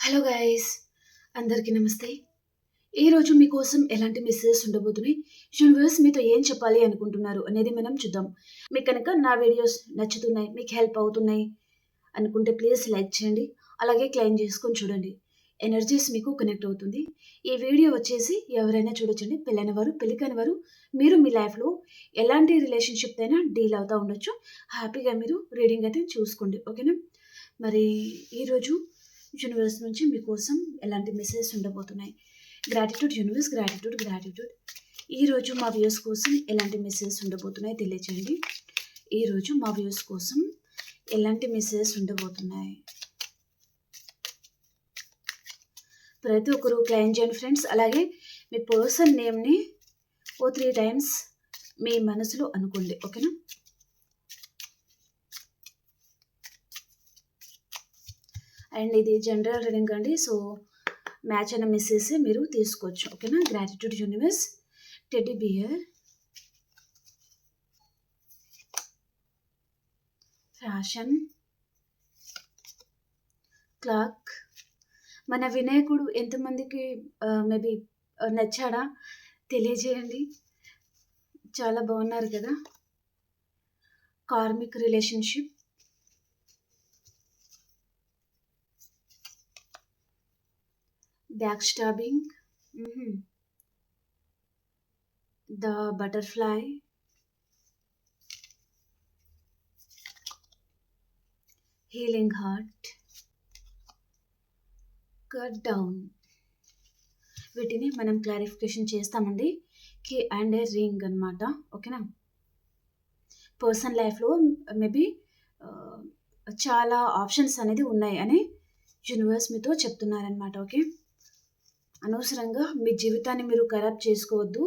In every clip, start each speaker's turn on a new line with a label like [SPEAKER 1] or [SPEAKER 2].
[SPEAKER 1] Hello guys, అందరికీ నమస్తే. ఈరోజు మీకోసం ఎలాంటి మెసేజెస్ ఉండబోతున్నాయి, యూనివర్స్ మీతో ఏం చెప్పాలి అనుకుంటున్నారు అనేది మనం చూద్దాం. మీకు కనుక నా వీడియోస్ నచ్చుతున్నాయి, మీకు హెల్ప్ అవుతున్నాయి అనుకుంటే ప్లీజ్ లైక్ చేయండి. అలాగే క్లెయిమ్ చేసుకొని చూడండి. ఎనర్జీస్ మీకు కనెక్ట్ అవుతుంది. ఈ వీడియో వచ్చేసి ఎవరైనా చూడొచ్చండి. పెళ్ళైన వారు, పెళ్లి కాని వారు, మీరు మీ లైఫ్లో ఎలాంటి రిలేషన్షిప్ అయినా డీల్ అవుతూ ఉండొచ్చు. హ్యాపీగా మీరు రీడింగ్ అయితే చూసుకోండి, ఓకేనా? మరి ఈరోజు యూనివర్స్ నుంచి మీకోసం ఎలాంటి మెసేజెస్ ఉండబోతున్నాయి. Gratitude universe, gratitude gratitude. ఈరోజు మా వ్యూస్ కోసం ఎలాంటి మెసేజెస్ ఉండబోతున్నాయి తెలియచేయండి. ఈరోజు మా వ్యూస్ కోసం ఎలాంటి మెసేజెస్ ఉండబోతున్నాయి. ప్రతి ఒక్కరు క్లెయిమ్ చేయండి ఫ్రెండ్స్. అలాగే మీ పర్సన్ నేమ్ని 3 టైమ్స్ మీ మనసులో అనుకోండి, ఓకేనా? అండ్ ఇది జనరల్ రీడింగ్ అండి, సో మ్యాచ్ అయిన మెసేజ్ మీరు తీసుకోవచ్చు, ఓకేనా? Gratitude universe, teddy bear, fashion, clock. మన వినాయకుడు ఎంతమందికి మేబీ నచ్చాడా తెలియజేయండి. చాలా బాగున్నారు కదా. Karmic relationship, back stabbing, the butterfly, healing heart, cut down. వీటిని మనం క్లారిఫికేషన్ చేస్తామండి. కీ అండ్ రింగ్ అనమాట, ఓకేనా? పర్సనల్ లైఫ్లో మేబీ చాలా ఆప్షన్స్ అనేది ఉన్నాయి అని యూనివర్స్ మీతో చెప్తున్నారనమాట, ఓకే? అనవసరంగా మీ జీవితాన్ని మీరు ఖరాబ్ చేసుకోవద్దు.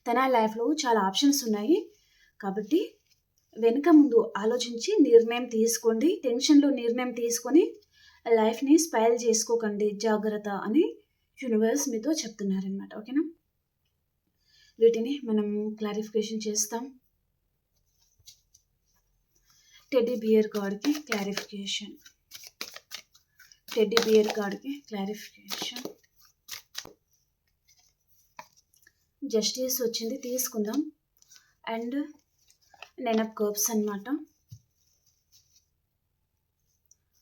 [SPEAKER 1] తన లైఫ్లో చాలా ఆప్షన్స్ ఉన్నాయి కాబట్టి వెనుక ముందు ఆలోచించి నిర్ణయం తీసుకోండి. టెన్షన్లో నిర్ణయం తీసుకొని లైఫ్ని స్పైల్ చేసుకోకండి, జాగ్రత్త అని యూనివర్స్ మీతో చెప్తున్నారనమాట, ఓకేనా? వీటిని మనం క్లారిఫికేషన్ చేస్తాం. టెడ్డీ బియర్ కార్డ్కి క్లారిఫికేషన్, టెడ్డీ బియర్ కార్డ్కి క్లారిఫికేషన్. జస్టిస్ వచ్చింది, తీసుకుందాం. అండ్ 9 ఆఫ్ కప్స్ అనమాట.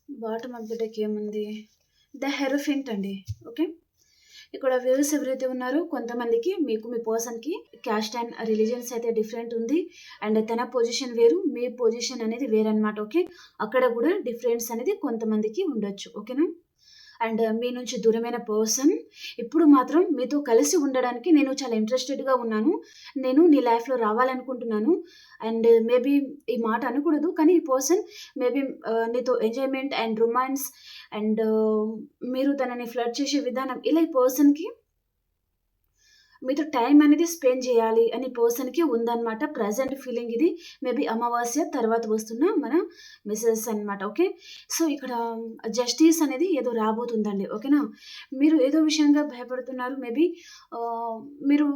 [SPEAKER 1] బాటమ్ ఆఫ్ ద డెక్ ఏముంది? ద హెరోఫింట్ అండి, ఓకే? ఇక్కడ వ్యూస్ ఎవరైతే ఉన్నారో కొంతమందికి మీకు మీ పర్సన్కి క్యాస్ట్ అండ్ రిలీజియన్స్ అయితే డిఫరెంట్ ఉంది. అండ్ తన పొజిషన్ వేరు, మీ పొజిషన్ అనేది వేరనమాట, ఓకే? అక్కడ కూడా డిఫరెన్స్ అనేది కొంతమందికి ఉండొచ్చు, ఓకేనా? అండ్ మీ నుంచి దూరమైన పర్సన్ ఇప్పుడు మాత్రం మీతో కలిసి ఉండడానికి నేను చాలా ఇంట్రెస్టెడ్గా ఉన్నాను, నేను నీ లైఫ్లో రావాలనుకుంటున్నాను. అండ్ మేబీ ఈ మాట అనకూడదు, కానీ ఈ పర్సన్ మేబీ నీతో ఎంజాయ్మెంట్ అండ్ రొమాన్స్ అండ్ మీరు తనని ఫ్లర్ట్ చేసే విధానం, ఇలా ఈ పర్సన్కి మీతో టైం అనేది స్పెండ్ చేయాలి అని పర్సన్కి ఉందన్నమాట. ప్రజెంట్ ఫీలింగ్ ఇది. మేబీ అమావాస్య తర్వాత వస్తున్న మన మెసేజెస్ అనమాట, ఓకే? సో ఇక్కడ జస్టిస్ అనేది ఏదో రాబోతుందండి, ఓకేనా? మీరు ఏదో విషయంగా భయపడుతున్నారు. మేబీ మీరు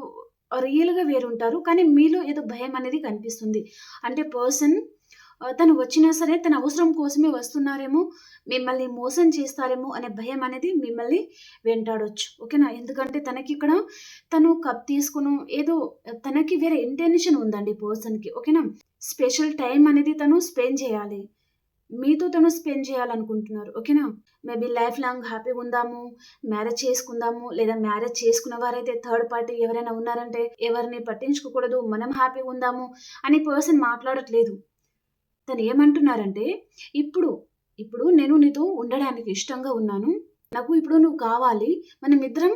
[SPEAKER 1] రియల్గా వేరుంటారు, కానీ మీలో ఏదో భయం అనేది కనిపిస్తుంది. అంటే పర్సన్ తను వచ్చినా సరే తన అవసరం కోసమే వస్తున్నారేమో, మిమ్మల్ని మోసం చేస్తారేమో అనే భయం అనేది మిమ్మల్ని వెంటాడొచ్చు, ఓకేనా? ఎందుకంటే తనకి ఇక్కడ తను కప్ తీసుకుని ఏదో తనకి వేరే ఇంటెన్షన్ ఉందండి పర్సన్కి, ఓకేనా? స్పెషల్ టైం అనేది తను స్పెండ్ చేయాలి, మీతో తను స్పెండ్ చేయాలనుకుంటున్నారు, ఓకేనా? మేబీ లైఫ్ లాంగ్ హ్యాపీగా ఉందాము, మ్యారేజ్ చేసుకుందాము, లేదా మ్యారేజ్ చేసుకున్న వారైతే థర్డ్ పార్టీ ఎవరైనా ఉన్నారంటే ఎవరిని పట్టించుకోకూడదు, మనం హ్యాపీగా ఉందాము అని పర్సన్ మాట్లాడట్లేదు. తను ఏమంటున్నారంటే ఇప్పుడు ఇప్పుడు నేను నీతో ఉండడానికి ఇష్టంగా ఉన్నాను, నాకు ఇప్పుడు నువ్వు కావాలి, మనం ఇద్దరం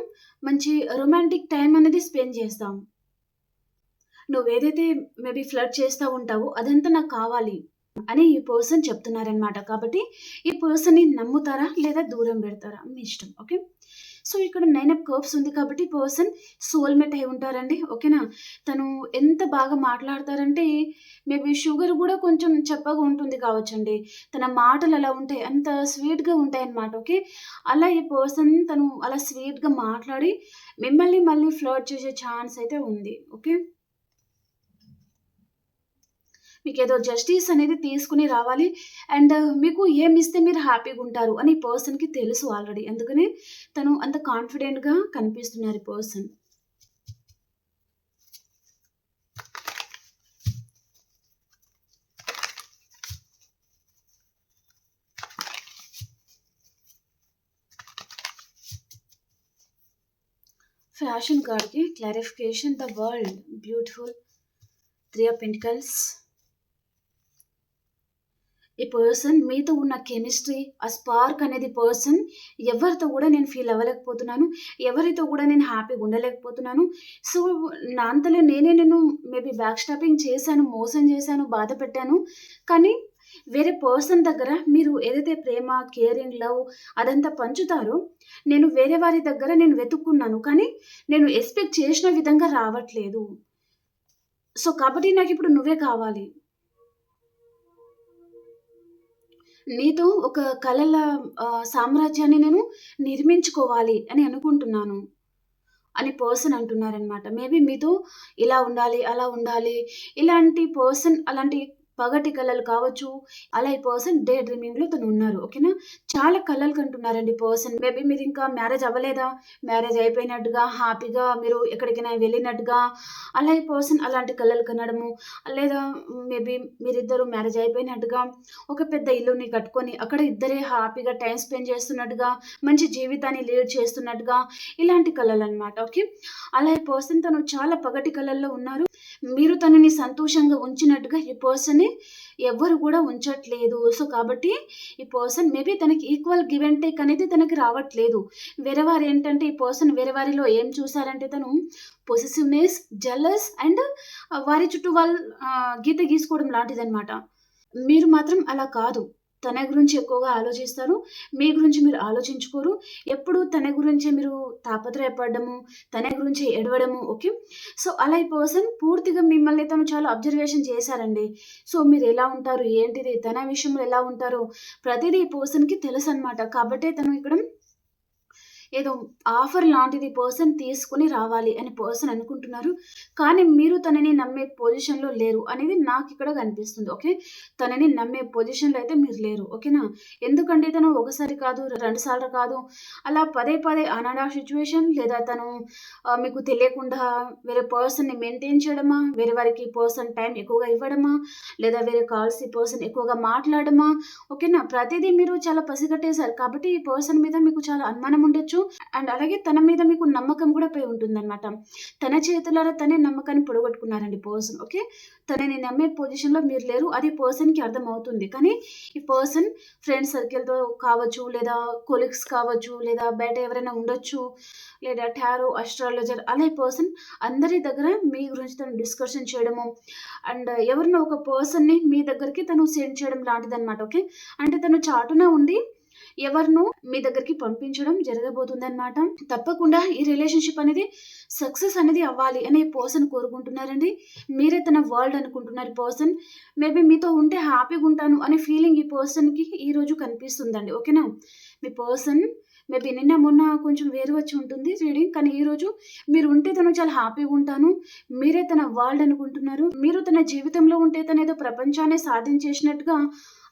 [SPEAKER 1] మంచి రొమాంటిక్ టైం అనేది స్పెండ్ చేస్తాం. నువ్వేదైతే మేబీ ఫ్లర్ట్ చేస్తూ ఉంటావో అదంతా నాకు కావాలి అని ఈ పర్సన్ చెప్తున్నారనమాట. కాబట్టి ఈ పర్సన్ని నమ్ముతారా లేదా దూరం పెడతారా మీ ఇష్టం, ఓకే? సో ఇక్కడ 9 ఆఫ్ కప్స్ ఉంది కాబట్టి పర్సన్ సోల్మేట్ అయి ఉంటారండి, ఓకేనా? తను ఎంత బాగా మాట్లాడతారంటే మేబీ షుగర్ కూడా కొంచెం చప్పగా ఉంటుంది కావచ్చండి. తన మాటలు అలా ఉంటాయి, అంత స్వీట్గా ఉంటాయి అన్నమాట, ఓకే? అలా ఈ పర్సన్ తను అలా స్వీట్గా మాట్లాడి మిమ్మల్ని మళ్ళీ ఫ్లర్ట్ చేసే ఛాన్స్ అయితే ఉంది, ఓకే? మీకేదో జస్టిస్ అనేది తీసుకొని రావాలి. అండ్ మీకు ఏమిస్తే మీరు హ్యాపీగుంటారు అని ఈ పర్సన్‌కి తెలుసు ఆల్రెడీ. అందుకనే తను అంత కాన్ఫిడెంట్‌గా కనిపిస్తున్నారు ఈ పర్సన్. ఫ్యాషన్ కార్డ్‌కి clarification the world beautiful 3 of pentacles. ఈ పర్సన్ మీతో ఉన్న కెమిస్ట్రీ, ఆ స్పార్క్ అనేది పర్సన్ ఎవరితో కూడా నేను ఫీల్ అవ్వలేకపోతున్నాను. ఎవరితో కూడా నేను హ్యాపీగా ఉండలేకపోతున్నాను. సో, నా అంతలో నేను మేబీ బ్యాక్ స్టాపింగ్ చేశాను, మోసం చేశాను, బాధ పెట్టాను. కానీ వేరే పర్సన్ దగ్గర మీరు ఏదైతే ప్రేమ, కేరింగ్, లవ్ అదంతా పంచుతారో, నేను వేరే వారి దగ్గర నేను వెతుక్కున్నాను. కానీ నేను ఎక్స్‌పెక్ట్ చేసిన విధంగా రావట్లేదు. సో, కాబట్టి నాకిప్పుడు నువ్వే కావాలి. నీతో ఒక కలల సామ్రాజ్యాన్ని నేను నిర్మించుకోవాలి అని అనుకుంటున్నాను అని పర్సన్ అంటున్నారనమాట. మేబీ మీతో ఇలా ఉండాలి, అలా ఉండాలి. ఇలాంటి పర్సన్ అలాంటి పగటి కలలు కావచ్చు. అలా ఈ పర్సన్ డే డ్రీమింగ్‌లో తనున్నారు. ఓకేనా? చాలా కలలు కంటున్నారండి పర్సన్. మేబీ మీరింకా మ్యారేజ్ అవ్వలేదా? మ్యారేజ్ అయిపోయినట్టుగా, హ్యాపీగా మీరు ఎక్కడికైనా వెళ్ళినట్టుగా అలా ఈ పర్సన్ అలాంటి కలలు కనడము. లేదా మేబీ మీరిద్దరూ మ్యారేజ్ అయిపోయినట్టుగా ఒక పెద్ద ఇల్లుని కట్టుకొని అక్కడ ఇద్దరే హ్యాపీగా టైమ్ స్పెండ్ చేస్తున్నట్టుగా, మంచి జీవితాన్ని లీడ్ చేస్తున్నట్టుగా ఇలాంటి కలలనమాట. ఓకే. అలా ఈ పర్సన్ తను చాలా పగటి కలల్లో ఉన్నారు. మీరు తనని సంతోషంగా ఉంచినట్టుగా ఈ పర్సన్‌ని ఎవ్వరు కూడా ఉంచట్లేదు. సో, కాబట్టి ఈ పర్సన్ మేబీ తనకి ఈక్వల్ గివ్ అండ్ టేక్ అనేది తనకి రావట్లేదు. వేరే వారేంటంటే ఈ పర్సన్ వేరే వారిలో ఏం చూసారంటే తను పొసెసివ్‌నెస్, జెలస్ అండ్ వారి చుట్టూ వాళ్ళు గీత గీసుకోవడం లాంటిదనమాట. మీరు మాత్రం అలా కాదు. తన గురించి ఎక్కువగా ఆలోచిస్తారు. మీ గురించి మీరు ఆలోచించుకోరు. ఎప్పుడూ తన గురించే మీరు తాపత్రయపడడము, తన గురించే ఏడవడము. ఓకే. సో, అలా ఈ పర్సన్ పూర్తిగా మిమ్మల్ని తను చాలా అబ్జర్వేషన్ చేశారండి. సో, మీరెలా ఉంటారు, ఏంటిది, తన విషయంలో ఎలా ఉంటారో ప్రతీదీ ఈ పర్సన్‌కి తెలుసనమాట. కాబట్టే తను ఇక్కడ ఏదో ఆఫర్ లాంటిది పర్సన్ తీసుకొని రావాలి అని పర్సన్ అనుకుంటున్నారు. కానీ మీరు తనని నమ్మే పొజిషన్‌లో లేరు అనేది నాకిక్కడ కనిపిస్తుంది. ఓకే. తనని నమ్మే పొజిషన్‌లో అయితే మీరు లేరు. ఓకేనా? ఎందుకంటే తను ఒకసారి కాదు, 2 సార్లు కాదు. అలా పదే పదే ఆన్ అండ్ ఆఫ్ సిట్యుయేషన్ లేదా తను మీకు తెలియకుండా వేరే పర్సన్‌ని మెయింటైన్ చేయడమా? వేరే వారికి పర్సన్ టైం ఎక్కువగా ఇవ్వడమా? లేదా వేరే కాల్స్ ఈ పర్సన్ ఎక్కువగా మాట్లాడడమా? ఓకేనా? ప్రతీదీ మీరు చాలా పసిగట్టేసారు. కాబట్టి ఈ పర్సన్ మీద మీకు చాలా అనుమానం ఉండొచ్చు. అండ్ అలాగే తన మీద మీకు నమ్మకం కూడా పోయి ఉంటుందనమాట. తన చేతులారా తనే నమ్మకాన్ని పొడగొట్టుకున్నారండి పర్సన్. ఓకే. తనని నమ్మే పొజిషన్‌లో మీరు లేరు. అది పర్సన్‌కి అర్థమవుతుంది. కానీ ఈ పర్సన్ ఫ్రెండ్స్ సర్కిల్‌తో కావచ్చు, లేదా కొలీగ్స్ కావచ్చు, లేదా బయట ఎవరైనా ఉండొచ్చు, లేదా టారో, అస్ట్రాలజర్ అలా ఈ పర్సన్ అందరి దగ్గర మీ గురించి తను డిస్కషన్ చేయడము అండ్ ఎవరినో ఒక పర్సన్‌ని మీ దగ్గరికి తను సెండ్ చేయడం లాంటిదనమాట. ఓకే. అంటే తను చాటున ఉండి ఎవరినో మీ దగ్గరికి పంపించడం జరగబోతుందనమాట. తప్పకుండా ఈ రిలేషన్‌షిప్ అనేది సక్సెస్ అనేది అవ్వాలి అని పర్సన్ కోరుకుంటున్నారండి. మీరే తన వరల్డ్ అనుకుంటున్నారు ఈ పర్సన్. మేబీ మీతో ఉంటే హ్యాపీగుంటాను అనే ఫీలింగ్ ఈ పర్సన్‌కి ఈరోజు కనిపిస్తుందండి. ఓకేనా? మీ పర్సన్ మేబీ నిన్న, మొన్న కొంచెం వేరు వచ్చి ఉంటుంది రీడింగ్. కానీ ఈరోజు మీరు ఉంటే తను చాలా హ్యాపీగుంటాను. మీరే తన వరల్డ్ అనుకుంటున్నారు. మీరు తన జీవితంలో ఉంటే తనేదో ప్రపంచాన్నే సాధించేసినట్టుగా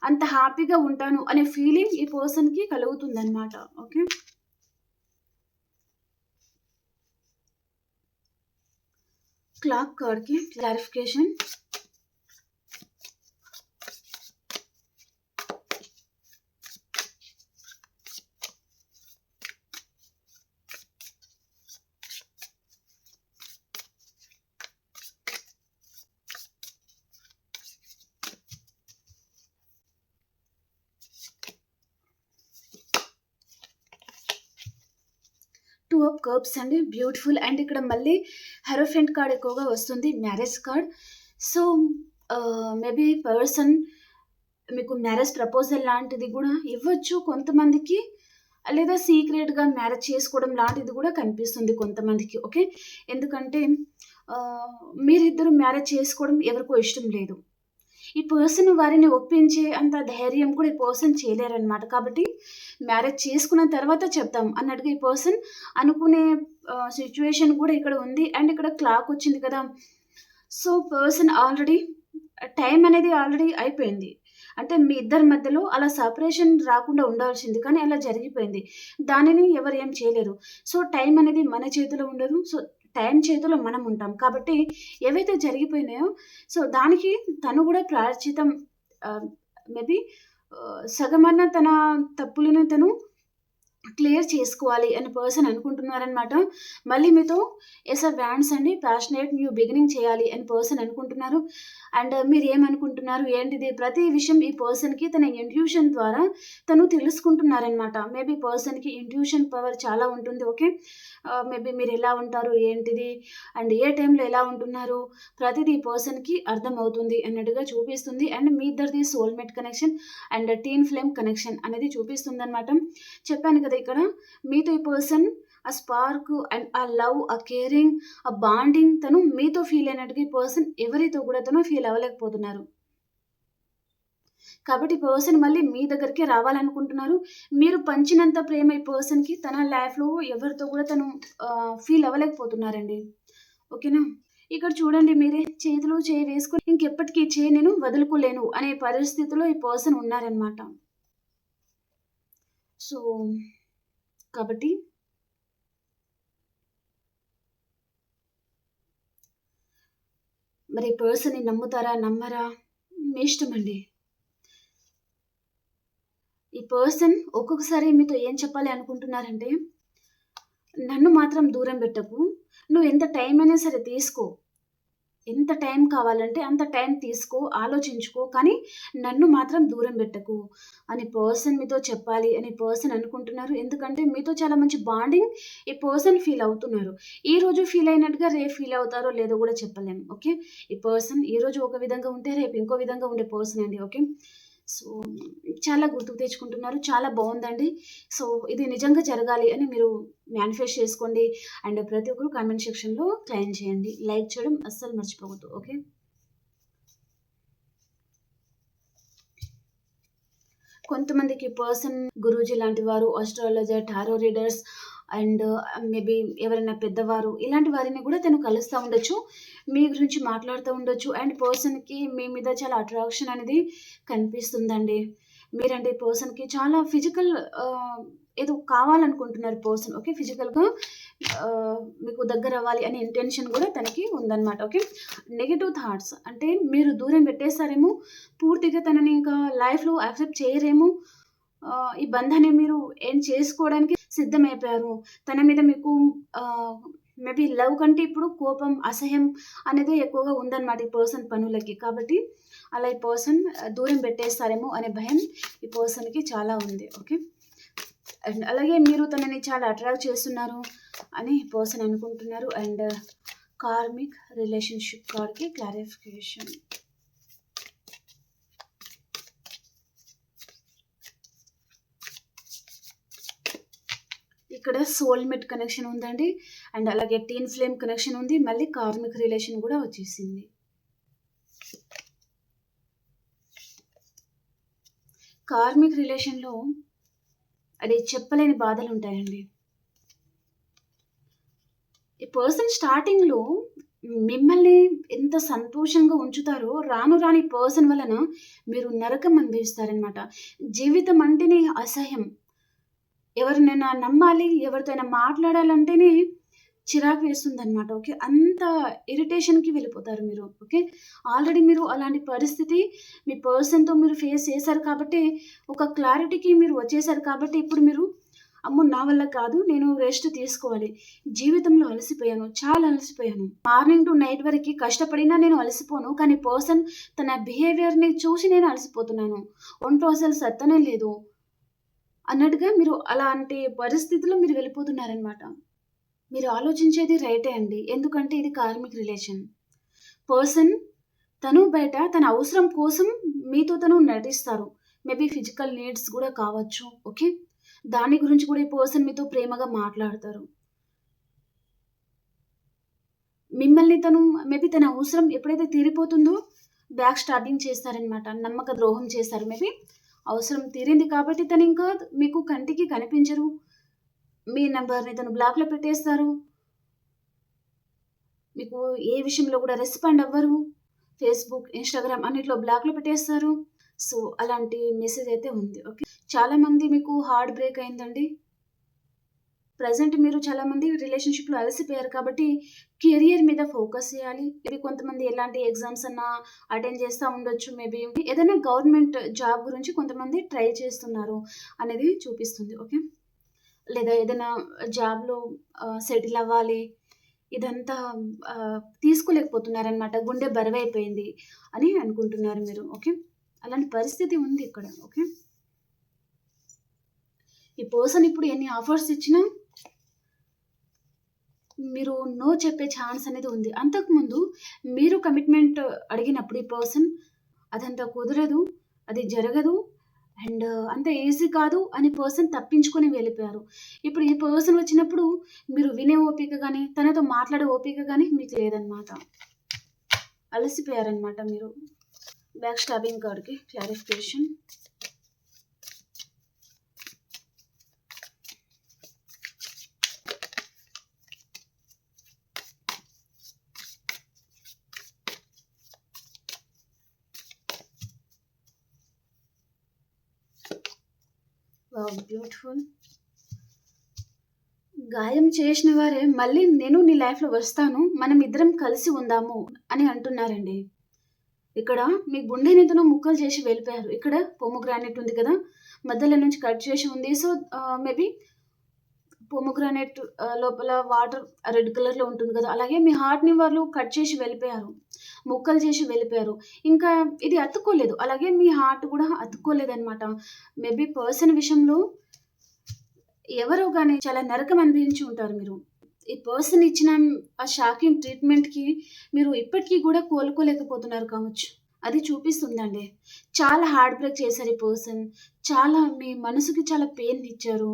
[SPEAKER 1] అంత హ్యాపీగా ఉంటాను అనే ఫీలింగ్ ఈ పర్సన్‌కి కలుగుతుందనమాట. ఓకే. క్లాక్ కార్డ్‌కి క్లారిఫికేషన్. 2 ఆఫ్ కప్స్ అండి. బ్యూటిఫుల్. అండ్ ఇక్కడ మళ్ళీ హెరోఫెంట్ కార్డ్ ఎక్కువగా వస్తుంది. Marriage card. So, maybe person మీకు మ్యారేజ్ ప్రపోజల్ లాంటిది గూడా ఇవ్వచ్చు కొంతమందికి. లేదా సీక్రెట్‌గా మ్యారేజ్ చేసుకోవడం లాంటిది గూడా కనిపిస్తుంది కొంతమందికి. ఓకే. ఎందుకంటే మీరిద్దరు మ్యారేజ్ చేసుకోవడం ఎవరికో ఇష్టం లేదు. ఈ పర్సన్ వారిని ఒప్పించే అంత ధైర్యం కూడా ఈ పర్సన్ చేయలేరనమాట. కాబట్టి మ్యారేజ్ చేసుకున్న తర్వాత చెప్తాం అన్నట్టుగా ఈ పర్సన్ అనుకునే సిట్యుయేషన్ కూడా ఇక్కడ ఉంది. అండ్ ఇక్కడ క్లాక్ వచ్చింది కదా! సో, పర్సన్ ఆల్రెడీ టైం అనేది ఆల్రెడీ అయిపోయింది. అంటే మీ ఇద్దరి మధ్యలో అలా సెపరేషన్ రాకుండా ఉండాల్సింది. కానీ అలా జరిగిపోయింది. దానిని ఎవరు ఏం చేయలేరు. సో, టైం అనేది మన చేతిలో ఉండదు. సో, టైం చేతిలో మనం ఉంటాం. కాబట్టి ఏవైతే జరిగిపోయినాయో సో, దానికి తను గూడా ప్రాయశ్చితం ఆహ్, మేబీ సగమన్నా తన తప్పులను తను క్లియర్ చేసుకోవాలి అని పర్సన్ అనుకుంటున్నారనమాట. మళ్ళీ మీతో ఎస్ ఎ వ్యాన్స్ అండి ప్యాషనేట్ న్యూ బిగినింగ్ చేయాలి అని పర్సన్ అనుకుంటున్నారు. అండ్ మీరేమనుకుంటున్నారు ఏంటిది ప్రతి విషయం ఈ పర్సన్‌కి తన ఇంట్యూషన్ ద్వారా తను తెలుసుకుంటున్నారనమాట. మేబీ పర్సన్‌కి ఇంట్యూషన్ పవర్ చాలా ఉంటుంది. ఓకే. మేబీ మీరెలా ఉంటారు ఏంటిది అండ్ ఏ టైంలో ఎలా ఉంటున్నారు ప్రతిదీ ఈ పర్సన్‌కి అర్థమవుతుంది అన్నట్టుగా చూపిస్తుంది. అండ్ మీ ఇద్దరిది soulmate connection and twin flame connection అనేది చూపిస్తుందనమాట. చెప్పాను కదా ఇక్కడ మీతో ఈ పర్సన్ ఆ స్పార్క్ అండ్ ఆ లవ్, ఆ కేరింగ్, ఆ బాండింగ్ తను మీతో ఫీల్ అయినట్టుగా ఈ పర్సన్ ఎవరితో కూడా తను ఫీల్ అవ్వలేకపోతున్నారు. కాబట్టి పర్సన్ మళ్ళీ మీ దగ్గరికే రావాలనుకుంటున్నారు. మీరు పంచినంత ప్రేమ ఈ పర్సన్‌కి తన లైఫ్‌లో ఎవరితో కూడా తను ఫీల్ అవ్వలేకపోతున్నారండి. ఓకేనా? ఇక్కడ చూడండి మీరే చేతిలో చేయి వేసుకొని ఇంకెప్పటికి ఈ చేయి నేను వదులుకోలేను అనే పరిస్థితిలో ఈ పర్సన్ ఉన్నారనమాట. సో, కాబట్టి మరి ఈ పర్సన్‌ని నమ్ముతారా? నమ్మరా? మీ ఇష్టమండి. ఈ పర్సన్ ఒక్కొక్కసారి మీతో ఏం చెప్పాలి అనుకుంటున్నారంటే, నన్ను మాత్రం దూరం పెట్టకు. నువ్వు ఎంత టైం అయినా సరే తీసుకో. ఎంత టైం కావాలంటే అంత టైం తీసుకో, ఆలోచించుకో. కానీ నన్ను మాత్రం దూరం పెట్టకు అని పర్సన్ మీతో చెప్పాలి అని పర్సన్ అనుకుంటున్నారు. ఎందుకంటే మీతో చాలా మంచి బాండింగ్ ఈ పర్సన్ ఫీల్ అవుతున్నారు. ఈరోజు ఫీల్ అయినట్టుగా రేపు ఫీల్ అవుతారో లేదో కూడా చెప్పలేము. ఓకే. ఈ పర్సన్ ఈరోజు ఒక విధంగా ఉంటే రేపు ఇంకో విధంగా ఉండే పర్సన్ అండి. ఓకే. సో, చాలా గుర్తుకు తెచ్చుకుంటున్నారు. చాలా బావుందండి. సో, ఇది నిజంగా జరగాలి అని మీరు మేనిఫెస్ట్ చేసుకోండి. అండ్ ప్రతి ఒక్కరు కామెంట్ సెక్షన్‌లో క్లెయిమ్ చేయండి. లైక్ చేయడం అస్సలు మర్చిపోవద్దు. ఓకే. కొంతమందికి పర్సన్ గురూజీ లాంటి వారు, astrologer, tarot readers and maybe ఎవరైనా పెద్దవారు ఇలాంటి వారిని కూడా తను కలుస్తా ఉండొచ్చు. మీ గురించి మాట్లాడుతూ ఉండొచ్చు. అండ్ పర్సన్‌కి మీ మీద చాలా అట్రాక్షన్ అనేది కనిపిస్తుందండి. మీరంటే ఈ పర్సన్‌కి చాలా ఫిజికల్ ఏదో కావాలనుకుంటున్నారు పర్సన్. ఓకే. ఫిజికల్‌గా మీకు దగ్గరవ్వాలి అనే ఇంటెన్షన్ కూడా తనకి ఉందన్నమాట. ఓకే. నెగెటివ్ థాట్స్ అంటే మీరు దూరం పెట్టేసారేమో, పూర్తిగా తనని ఇంకా లైఫ్‌లో యాక్సెప్ట్ చేయరేమో, ఈ బంధాన్ని మీరు ఎండ్ చేసుకోవడానికి సిద్ధమైపోయారు. తన మీద మీకు ఆహ్, మేబీ లవ్ కంటే ఇప్పుడు కోపం, అసహ్యం అనేది ఎక్కువగా ఉందన్నమాట ఈ పర్సన్ పనులకి. కాబట్టి అలా ఈ పర్సన్ దూరం పెట్టేస్తారేమో అనే భయం ఈ పర్సన్‌కి చాలా ఉంది. ఓకే. అండ్ అలాగే మీరు తనని చాలా అట్రాక్ట్ చేస్తున్నారు అని ఈ పర్సన్ అనుకుంటున్నారు. అండ్ కార్మిక్ రిలేషన్‌షిప్ కార్డ్‌కి క్లారిఫికేషన్. ఇక్కడ సోల్‌మేట్ కనెక్షన్ ఉందండి. అండ్ అలాగే టీన్ ఫ్లేమ్ కనెక్షన్ ఉంది. మళ్ళీ కార్మిక్ రిలేషన్ గూడా వచ్చేసింది. కార్మిక్ రిలేషన్‌లో అది చెప్పలేని బాధలుంటాయండి. ఈ పర్సన్ స్టార్టింగ్‌లో మిమ్మల్ని ఎంత సంతోషంగా ఉంచుతారో రాను రాను ఈ పర్సన్ వలన మీరు నరకం అనుభవిస్తారనమాట. జీవితం అంటేనే అసహ్యం. ఎవరినైనా నమ్మాలి, ఎవరితో అయినా మాట్లాడాలంటేనే చిరాకు వేస్తుందనమాట. ఓకే. అంత ఇరిటేషన్‌కి వెళ్ళిపోతారు మీరు. ఓకే. ఆల్రెడీ మీరు అలాంటి పరిస్థితి మీ పర్సన్‌తో మీరు ఫేస్ చేశారు కాబట్టి, ఒక క్లారిటీకి మీరు వచ్చేసారు కాబట్టి, ఇప్పుడు మీరు అమ్మో! నా వల్ల కాదు. నేను రెస్ట్ తీసుకోవాలి. జీవితంలో అలసిపోయాను. చాలా అలసిపోయాను. మార్నింగ్ టు నైట్ వరకి కష్టపడినా నేను అలసిపోను. కానీ పర్సన్ తన బిహేవియర్‌ని చూసి నేను అలసిపోతున్నాను. ఒంట్లో అసలు సత్తనే లేదు అన్నట్టుగా మీరు అలాంటి పరిస్థితిలో మీరు వెళ్ళిపోతున్నారనమాట. మీరు ఆలోచించేది రైటే అండి. ఎందుకంటే ఇది కార్మిక్ రిలేషన్. పర్సన్ తను బయట తన అవసరం కోసం మీతో తను నటిస్తారు. మేబీ ఫిజికల్ నీడ్స్ గూడా కావచ్చు. ఓకే. దాని గురించి కూడా ఈ పర్సన్ మీతో ప్రేమగా మాట్లాడతారు. మిమ్మల్ని తను మేబీ తన అవసరం ఎప్పుడైతే తీరిపోతుందో బ్యాక్ స్టాబింగ్ చేస్తారనమాట. నమ్మక ద్రోహం చేస్తారు. మేబీ అవసరం తీరింది కాబట్టి తనింకా మీకు కంటికి కనిపించరు. మీ నంబర్‌ని తను బ్లాక్‌లో పెట్టేస్తారు. మీకు ఏ విషయంలో కూడా రెస్పాండ్ అవ్వరు. ఫేస్‌బుక్, ఇన్‌స్టాగ్రామ్ అన్నిట్లో బ్లాక్‌లో పెట్టేస్తారు. సో, అలాంటి మెసేజ్ అయితే ఉంది. ఓకే. చాలామంది మీకు హార్ట్ బ్రేక్ అయిందండి. ప్రెజెంట్ మీరు చాలామంది రిలేషన్‌షిప్‌లో అలసిపోయారు కాబట్టి, కెరియర్ మీద ఫోకస్ చేయాలి. ఇది కొంతమంది ఎలాంటి ఎగ్జామ్స్ అన్నా అటెండ్ చేస్తా ఉండొచ్చు మేబీ. ఏదైనా గవర్నమెంట్ జాబ్ గురించి కొంతమంది ట్రై చేస్తున్నారు అనేది చూపిస్తుంది. ఓకే. లేదా ఏదైనా జాబ్‌లో సెటిల్ అవ్వాలి. ఇదంతా తీసుకోలేకపోతున్నారనమాట. గుండె బరువైపోయింది అని అనుకుంటున్నారు మీరు. ఓకే. అలాంటి పరిస్థితి ఉంది ఇక్కడ. ఓకే. ఈ పర్సన్ ఇప్పుడు ఎన్ని ఆఫర్స్ ఇచ్చినా మీరు నో చెప్పే ఛాన్స్ అనేది ఉంది. అంతకుముందు మీరు కమిట్మెంట్ అడిగినప్పుడు ఈ పర్సన్ అదంత కుదరదు, అది జరగదు అండ్ అంత ఈజీ కాదు అని పర్సన్ తప్పించుకొని వెళ్ళిపోయారు. ఇప్పుడు ఈ పర్సన్ వచ్చినప్పుడు మీరు వినే ఓపిక గాని, తనతో మాట్లాడే ఓపిక గాని మీకు లేదనమాట. అలసిపోయారనమాట మీరు. బ్యాక్ స్టాబింగ్ కార్డ్‌కి క్లారిఫికేషన్. వావ్! బ్యూటిఫుల్. గాయం చేసిన వారే మళ్ళీ నేను నీ లైఫ్‌లో వస్తాను. మనం ఇద్దరం కలిసి ఉందాము అని అంటున్నారండి. ఇక్కడ మీ గుండెనింతను ముక్కలు చేసి వెళ్ళిపోయారు. ఇక్కడ పొమోగ్రానేట్ ఉంది కదా! మధ్యలో నుంచి కట్ చేసి ఉంది. సో, మేబీ పొమోగ్రానేట్ లోపల వాటర్ రెడ్ కలర్‌లో ఉంటుంది కదా! అలాగే మీ హార్ట్‌ని వాళ్ళు కట్ చేసి వెళ్ళిపోయారు. ముక్కలు చేసి వెళ్ళిపోయారు. ఇంకా ఇది అతుక్కోలేదు. అలాగే మీ హార్ట్ కూడా అతుక్కోలేదనమాట. మేబీ పర్సన్ విషయంలో ఎవరో గాని చాలా నరకం అనుభవించి ఉంటారు మీరు. ఈ పర్సన్ ఇచ్చిన ఆ షాకింగ్ ట్రీట్‌మెంట్‌కి మీరు ఇప్పటికి గూడా కోలుకోలేకపోతున్నారు కావచ్చు. అది చూపిస్తుందండి. చాలా హార్ట్ బ్రేక్ చేశారు ఈ పర్సన్. చాలా మీ మనసుకి చాలా పెయిన్‌నిచ్చారు.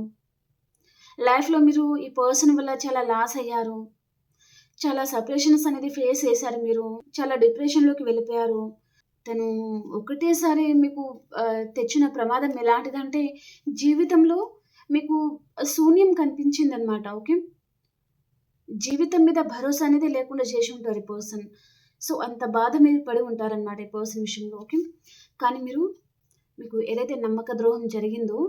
[SPEAKER 1] లైఫ్‌లో మీరు ఈ పర్సన్ వల్ల చాలా లాస్ అయ్యారు. చాలా సెపరేషన్స్ అనేది ఫేస్ చేశారు మీరు. చాలా డిప్రెషన్‌లోకి వెళ్ళిపోయారు. తను ఒకటేసారి మీకు తెచ్చిన ప్రమాదం ఎలాంటిదంటే జీవితంలో మీకు శూన్యం కనిపించిందనమాట. ఓకే. జీవితం మీద భరోసా అనేది లేకుండా చేసి ఉంటారు ఈ పర్సన్. సో, అంత బాధ మీరు పడి ఉంటారనమాట ఈ పర్సన్ విషయంలో. ఓకే. కానీ మీకు ఏదైతే నమ్మక ద్రోహం జరిగిందో,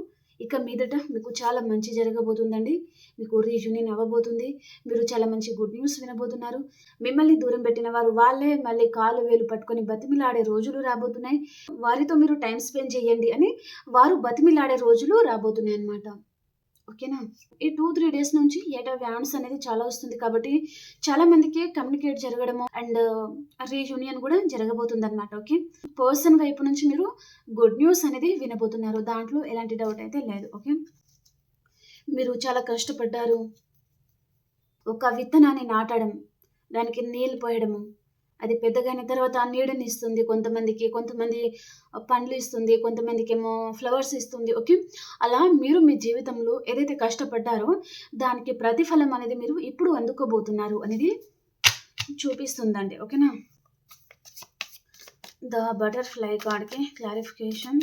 [SPEAKER 1] ఇక మీదట మీకు చాలా మంచి జరగబోతుందండి. మీకు రీయూనియన్ అవ్వబోతుంది. మీరు చాలా మంచి గుడ్ న్యూస్ వినబోతున్నారు. మిమ్మల్ని దూరం పెట్టిన వారు వాళ్ళే మళ్ళీ కాళ్ళు, వేలు పట్టుకొని బతిమిలాడే రోజులు రాబోతున్నాయి. వారితో మీరు టైమ్ స్పెండ్ చేయండి అని వారు బతిమిలాడే రోజులు రాబోతున్నాయన్నమాట. ఓకేనా? ఈ 2, 3 డేస్ నుంచి 8 ఆఫ్ వ్యాండ్స్ అనేది చాలా వస్తుంది కాబట్టి, చాలా మందికి కమ్యూనికేట్ జరగడము అండ్ రీయూనియన్ గూడా జరగబోతుందనమాట. ఓకే. పర్సన్ వైపు నుంచి మీరు గుడ్ న్యూస్ అనేది వినబోతున్నారు. దాంట్లో ఎలాంటి డౌట్ అయితే లేదు. ఓకే. మీరు చాలా కష్టపడ్డారు. ఒక విత్తనాన్ని నాటడం, దానికి నీళ్లు పోయడము, అది పెద్దగయిన తర్వాత నీడనిస్తుంది కొంతమందికి, కొంతమంది పండ్లు ఇస్తుంది, కొంతమందికేమో ఫ్లవర్స్ ఇస్తుంది. ఓకే. అలా మీరు మీ జీవితంలో ఏదైతే కష్టపడ్డారో, దానికి ప్రతిఫలం అనేది మీరు ఇప్పుడు అందుకోబోతున్నారు అనేది చూపిస్తుందండి. ఓకేనా? ద బటర్‌ఫ్లై కార్డ్‌కి క్లారిఫికేషన్.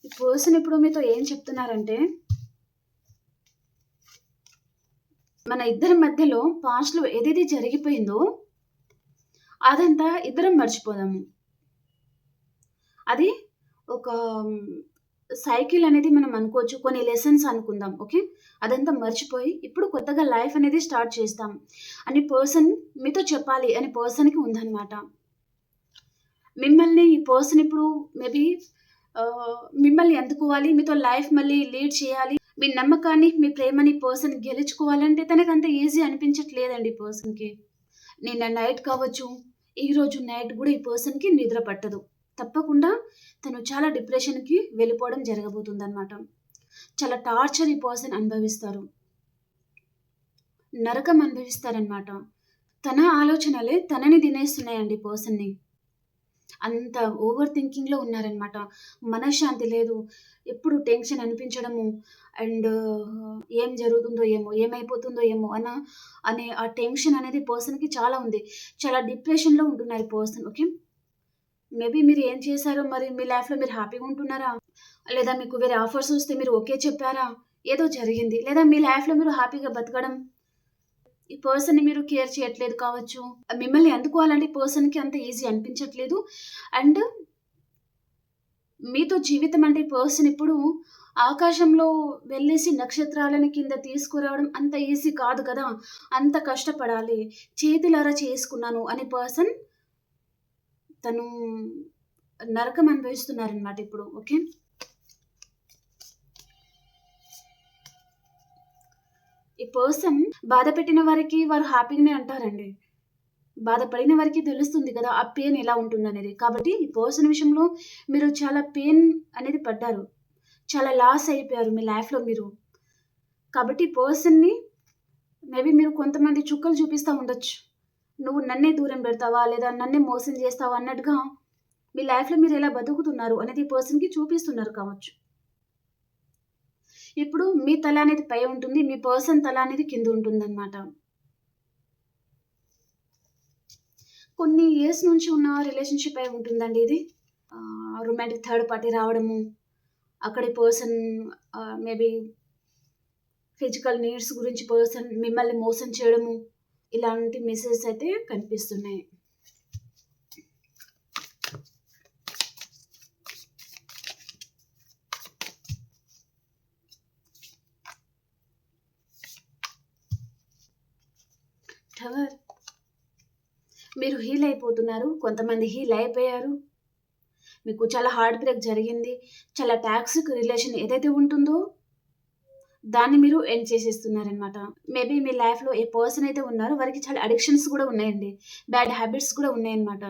[SPEAKER 1] ఈ పర్సన్ ఇప్పుడు మీతో ఏం చెప్తున్నారంటే, మన ఇద్దరి మధ్యలో పాస్ట్‌లో ఏదైతే జరిగిపోయిందో, అదంతా ఇద్దరం మర్చిపోదాము. అది ఒక సైకిల్ అనేది మనం అనుకోవచ్చు. కొన్ని లెసన్స్ అనుకుందాం. ఓకే. అదంతా మర్చిపోయి ఇప్పుడు కొత్తగా లైఫ్ అనేది స్టార్ట్ చేస్తాం అని పర్సన్ మీతో చెప్పాలి అని పర్సన్‌కి ఉందన్నమాట. మిమ్మల్ని ఈ పర్సన్ ఇప్పుడు మేబీ మిమ్మల్ని అందుకోవాలి. మీతో లైఫ్ మళ్ళీ లీడ్ చేయాలి. మీ నమ్మకాన్ని, మీ ప్రేమని పర్సన్ గెలుచుకోవాలంటే తనకంత ఈజీ అనిపించట్లేదండి ఈ పర్సన్‌కి. నిన్న నైట్ కావచ్చు, ఈరోజు నైట్ గూడా ఈ పర్సన్‌కి నిద్ర పట్టదు. తప్పకుండా తను చాలా డిప్రెషన్‌కి వెళ్ళిపోవడం జరగబోతుందనమాట. చాలా టార్చర్ ఈ పర్సన్ అనుభవిస్తారు. నరకం అనుభవిస్తారనమాట. తన ఆలోచనలే తనని తినేస్తున్నాయండి ఈ పర్సన్‌ని. అంత ఓవర్ థింకింగ్‌లో ఉన్నారనమాట. మనశ్శాంతి లేదు. ఎప్పుడు టెన్షన్ అనిపించడము అండ్ ఏం జరుగుతుందో ఏమో, ఏమైపోతుందో ఏమో అనే ఆ టెన్షన్ అనేది పర్సన్‌కి చాలా ఉంది. చాలా డిప్రెషన్‌లో ఉంటున్నారు ఈ పర్సన్. ఓకే. మేబీ మీరు ఏం చేశారో మరి మీ లైఫ్‌లో మీరు హ్యాపీగా ఉంటున్నారా? లేదా మీకు వేరే ఆఫర్స్ వస్తే మీరు ఓకే చెప్పారా? ఏదో జరిగింది. లేదా మీ లైఫ్‌లో మీరు హ్యాపీగా బతకడం, ఈ పర్సన్‌ని మీరు కేర్ చేయట్లేదు కావచ్చు. మిమ్మల్ని అందుకోవాలంటే ఈ పర్సన్‌కి అంత ఈజీ అనిపించట్లేదు. అండ్ మీతో జీవితం అంటే ఈ పర్సన్ ఇప్పుడు ఆకాశంలో వెళ్ళేసి నక్షత్రాలను కింద తీసుకురావడం అంత ఈజీ కాదు కదా! అంత కష్టపడాలి. చేతులారా చేసుకున్నాను అనే పర్సన్ తను నరకం అనుభవిస్తున్నారనమాట ఇప్పుడు. ఓకే. ఈ పర్సన్ బాధ పెట్టిన వారికి వారు హ్యాపీగానే అంటారండి. బాధపడిన వారికి తెలుస్తుంది కదా! ఆ పెయిన్ ఎలా ఉంటుందనేది. కాబట్టి ఈ పర్సన్ విషయంలో మీరు చాలా పెయిన్ అనేది పడ్డారు. చాలా లాస్ అయిపోయారు మీ లైఫ్‌లో మీరు. కాబట్టి ఈ పర్సన్‌ని మేబీ మీరు కొంతమంది చుక్కలు చూపిస్తా ఉండొచ్చు. నువ్వు నన్నే దూరం పెడతావా? లేదా నన్నే మోసం చేస్తావా? అన్నట్టుగా మీ లైఫ్‌లో మీరు ఎలా బతుకుతున్నారు అనేది ఈ పర్సన్‌కి చూపిస్తున్నారు కావచ్చు. ఇప్పుడు మీ తల అనేది పై ఉంటుంది. మీ పర్సన్ తల అనేది కింద ఉంటుందన్నమాట. కొన్ని ఇయర్స్ నుంచి ఉన్న రిలేషన్‌షిప్ అయి ఉంటుందండి ఇది. రొమాంటిక్ థర్డ్ పార్టీ రావడము, అక్కడి పర్సన్ మేబీ ఫిజికల్ నీడ్స్ గురించి పర్సన్ మిమ్మల్ని మోసం చేయడము, ఇలాంటి మెసేజెస్ అయితే కనిపిస్తున్నాయి. టవర్ మీరు హీల్ అయిపోతున్నారు. కొంతమంది హీల్ అయిపోయారు. మీకు చాలా హార్ట్ బ్రేక్ జరిగింది. చాలా టాక్సిక్ రిలేషన్ ఏదైతే ఉంటుందో దాన్ని మీరు ఎండ్ చేసేస్తున్నారనమాట. మేబీ మీ లైఫ్‌లో ఏ పర్సన్ అయితే ఉన్నారో వారికి చాలా అడిక్షన్స్ కూడా ఉన్నాయండి. బ్యాడ్ హ్యాబిట్స్ కూడా ఉన్నాయన్నమాట.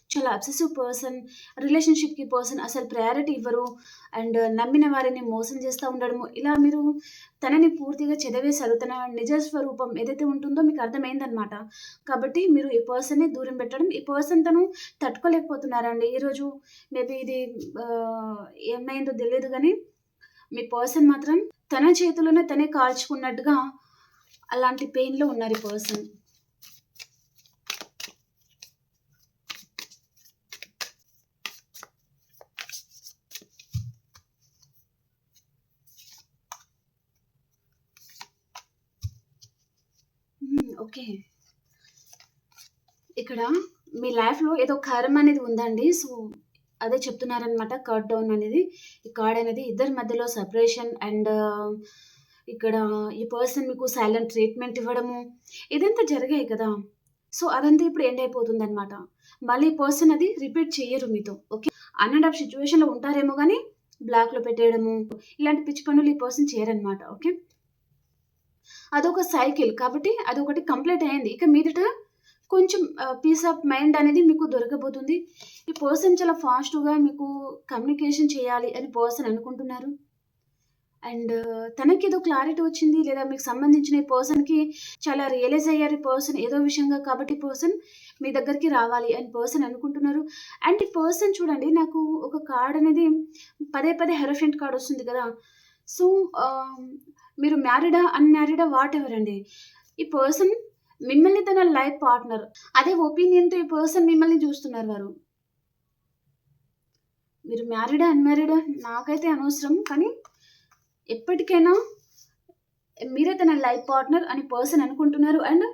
[SPEAKER 1] చాలా అబ్సెసివ్ పర్సన్, రిలేషన్‌షిప్‌కి పర్సన్ అసలు ప్రయారిటీ ఇవ్వరు. అండ్ నమ్మిన వారిని మోసం చేస్తా ఉండడము. ఇలా మీరు తనని పూర్తిగా చెదవేశారు. తన నిజ స్వరూపం ఏదైతే ఉంటుందో మీకు అర్థమైందనమాట. కాబట్టి మీరు ఈ పర్సన్‌ని దూరం పెట్టడం, ఈ పర్సన్ తను తట్టుకోలేకపోతున్నారండి. ఈరోజు మేబీ ఇది ఏమైందో తెలీదు గానీ మీ పర్సన్ మాత్రం తన చేతిలోనే తనే కాల్చుకున్నట్టుగా అలాంటి పెయిన్‌లో ఉన్నారు ఈ పర్సన్. ఓకే. ఇక్కడ మీ లైఫ్‌లో ఏదో కర్మ అనేది ఉందండి. సో, అదే చెప్తున్నారనమాట కట్ డౌన్ అనేది. ఈ కార్డ్ అనేది ఇద్దరి మధ్యలో సెపరేషన్ అండ్ ఇక్కడ ఈ పర్సన్ మీకు సైలెంట్ ట్రీట్‌మెంట్ ఇవ్వడము, ఇదంతా జరిగాయి కదా! సో, అదంతా ఇప్పుడు ఎండ్ అయిపోతుందనమాట. మళ్ళీ ఈ పర్సన్ అది రిపీట్ చెయ్యరు మీతో. ఓకే. ఆన్ అండ్ ఆఫ్ సిట్యుయేషన్‌లో ఉంటారేమో గానీ, బ్లాక్‌లో పెట్టేయడము, ఇలాంటి పిచ్చి పనులు ఈ పర్సన్ చేయరనమాట. ఓకే. అదొక సైకిల్. కాబట్టి అదొకటి కంప్లీట్ అయింది. ఇక మీదట కొంచెం పీస్ ఆఫ్ మైండ్ అనేది మీకు దొరకబోతుంది. ఈ పర్సన్ చాలా ఫాస్ట్‌గా మీకు కమ్యూనికేషన్ చేయాలి అని పర్సన్ అనుకుంటున్నారు. అండ్ తనకేదో క్లారిటీ వచ్చింది. లేదా మీకు సంబంధించిన ఈ పర్సన్‌కి చాలా రియలైజ్ అయ్యారు ఈ పర్సన్ ఏదో విషయంగా. కాబట్టి పర్సన్ మీ దగ్గరికి రావాలి అని పర్సన్ అనుకుంటున్నారు. అండ్ ఈ పర్సన్ చూడండి నాకు ఒక కార్డ్ అనేది పదే పదే హెరోఫెంట్ కార్డ్ వస్తుంది కదా! సో, మీరు మ్యారీడా? అన్‌మ్యారీడా? వాటెవర్ అండి. ఈ పర్సన్ మిమ్మల్ని తన లైఫ్ పార్ట్నర్ అదే ఒపీనియన్‌తో ఈ పర్సన్ మిమ్మల్ని చూస్తున్నారు వారు. మీరు మ్యారీడా? అన్‌మ్యారీడా? నాకైతే అనవసరం. కానీ ఎప్పటికైనా మీరే తన లైఫ్ పార్ట్నర్ అని పర్సన్ అనుకుంటున్నారు. అండ్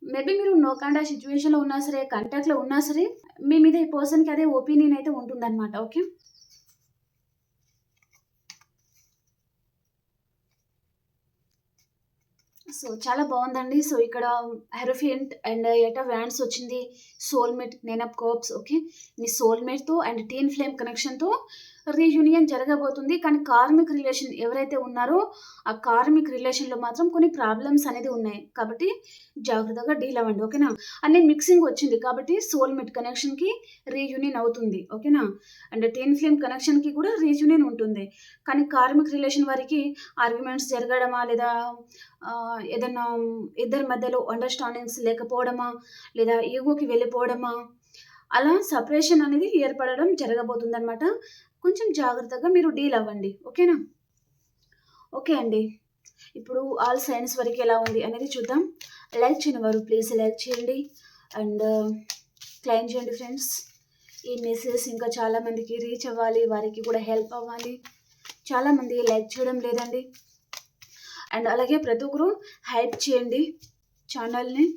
[SPEAKER 1] మేబీ మీరు నో కాంటాక్ట్ సిట్యుయేషన్‌లో ఉన్నా సరే, కాంటాక్ట్‌లో ఉన్నా సరే, మీ మీద ఈ పర్సన్‌కి అదే ఒపీనియన్ అయితే ఉంటుందన్నమాట. ఓకే. సో, చాలా బావుందండి. సో, ఇక్కడ hierophant and eight of wands వచ్చింది. Soulmate, nine of cups. Okay. మీ సోల్‌మేట్‌తో అండ్ టీన్ ఫ్లేమ్ కనెక్షన్‌తో రీయూనియన్ జరగబోతుంది. కానీ కార్మిక్ రిలేషన్ ఎవరైతే ఉన్నారో, ఆ కార్మిక్ రిలేషన్‌లో మాత్రం కొన్ని ప్రాబ్లమ్స్ అనేది ఉన్నాయి. కాబట్టి జాగ్రత్తగా డీల్ అవ్వండి. ఓకేనా. అన్నీ మిక్సింగ్ వచ్చింది. కాబట్టి సోల్‌మేట్ కనెక్షన్‌కి రీయూనియన్ అవుతుంది. ఓకేనా. అండ్ టీన్ ఫ్లేమ్ కనెక్షన్‌కి కూడా రీయూనియన్ ఉంటుంది. కానీ కార్మిక్ రిలేషన్ వారికి ఆర్గ్యుమెంట్స్ జరగడమా లేదా ఏదన్నా ఇద్దరి మధ్యలో అండర్‌స్టాండింగ్స్ లేకపోవడమా, లేదా ఈగోకి వెళ్ళిపోవడమా, అలా సెపరేషన్ అనేది ఏర్పడడం జరగబోతుందనమాట. కొంచెం జాగ్రత్తగా మీరు డీల్ అవ్వండి. ఓకేనా? ఓకే అండి. ఇప్పుడు ఆల్ సైన్స్ వరకు ఎలా ఉంది అనేది చూద్దాం. లైక్ చేయని వారు ప్లీజ్ లైక్ చేయండి. అండ్ క్లెయిమ్ చేయండి ఫ్రెండ్స్. ఈ మెసేజ్ ఇంకా చాలామందికి రీచ్ అవ్వాలి, వారికి కూడా హెల్ప్ అవ్వాలి. చాలామంది లైక్ చేయడం లేదండి. అండ్ అలాగే ప్రతి ఒక్కరు హైప్ చేయండి ఛానల్ని.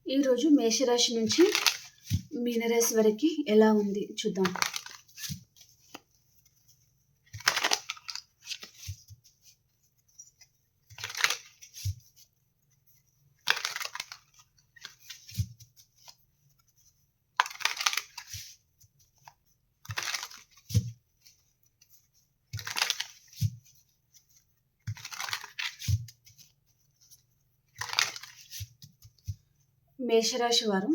[SPEAKER 1] ఈరోజు మేషరాశి నుంచి మీనరాశి వరకు ఎలా ఉంది చూద్దాం. మేషరాశి వారు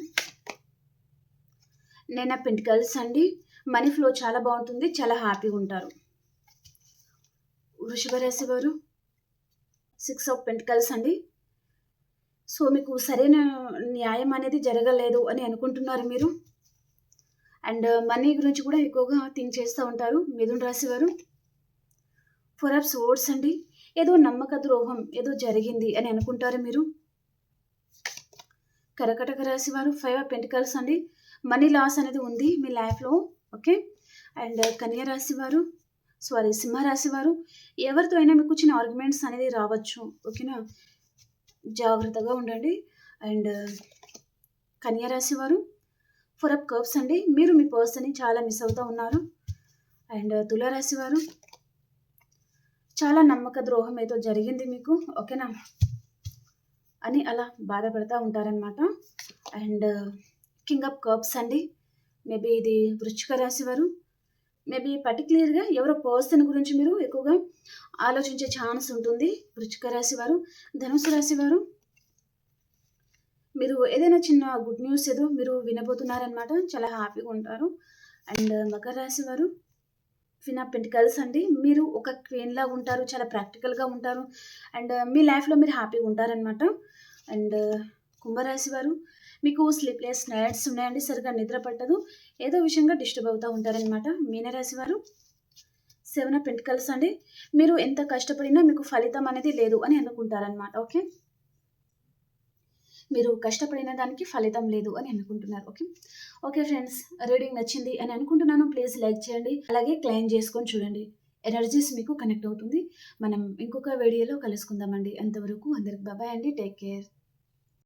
[SPEAKER 1] నేను పెంటికల్స్ అండి. మనీ ఫ్లో చాలా బాగుంటుంది, చాలా హ్యాపీగా ఉంటారు. వృషభ రాశి వారు 6 ఆఫ్ పెంటికల్స్ అండి. సో మీకు సరైన న్యాయం అనేది జరగలేదు అని అనుకుంటున్నారు మీరు. అండ్ మనీ గురించి కూడా ఎక్కువగా థింక్ చేస్తూ ఉంటారు. మిథున రాశి వారు 4 ఆఫ్ సోర్డ్స్ అండి. ఏదో నమ్మక ద్రోహం ఏదో జరిగింది అని అనుకుంటారు మీరు. కర్కాటక రాశి వారు 5 ఆఫ్ పెంటికల్స్ అండి. మనీ లాస్ అనేది ఉంది మీ లైఫ్లో. ఓకే. అండ్ కన్యా రాశి వారు సింహరాశి వారు ఎవరితో అయినా మీకు చిన్న ఆర్గ్యుమెంట్స్ అనేది రావచ్చు. ఓకేనా, జాగ్రత్తగా ఉండండి. అండ్ కన్యా రాశి వారు 4 ఆఫ్ కప్స్ అండి. మీరు మీ పర్సన్ని చాలా మిస్ అవుతూ ఉన్నారు. అండ్ తులారాశి వారు చాలా నమ్మక ద్రోహం ఏదో జరిగింది మీకు. ఓకేనా అని అలా బాధపడుతూ ఉంటారనమాట. అండ్ కింగ్ ఆఫ్ కప్స్ అండి. మేబీ ఇది వృశ్చిక రాశి వారు. మేబీ పర్టికులర్గా ఎవరో పర్సన్ గురించి మీరు ఎక్కువగా ఆలోచించే ఛాన్స్ ఉంటుంది. వృశ్చిక రాశి వారు. ధనుసు రాశి వారు మీరు ఏదైనా చిన్న గుడ్ న్యూస్ ఏదో మీరు వినబోతున్నారనమాట, చాలా హ్యాపీగా ఉంటారు. అండ్ మకర రాశి వారు 5 ఆఫ్ పెంటికల్స్ అండి. మీరు ఒక క్వీన్ లాగా ఉంటారు, చాలా ప్రాక్టికల్గా ఉంటారు. అండ్ మీ లైఫ్లో మీరు హ్యాపీగా ఉంటారనమాట. అండ్ కుంభరాశి వారు మీకు స్లీప్లెస్ నైట్స్ ఉన్నాయండి, సరిగ్గా నిద్ర పట్టదు, ఏదో విషయంగా డిస్టర్బ్ అవుతూ ఉంటారనమాట. మీనరాశి వారు 7 ఆఫ్ పెంటికల్స్ అండి. మీరు ఎంత కష్టపడినా మీకు ఫలితం అనేది లేదు అని అనుకుంటారనమాట. ఓకే, మీరు కష్టపడిన దానికి ఫలితం లేదు అని అనుకుంటున్నారు. ఓకే ఓకే ఫ్రెండ్స్, రీడింగ్ నచ్చింది అని అనుకుంటున్నాను. ప్లీజ్ లైక్ చేయండి, అలాగే క్లెయిమ్ చేసుకొని చూడండి. ఎనర్జీస్ మీకు కనెక్ట్ అవుతుంది. మనం ఇంకొక వీడియోలో కలుసుకుందామండి. అంతవరకు అందరికి బాబాయ్ అండి. Take care.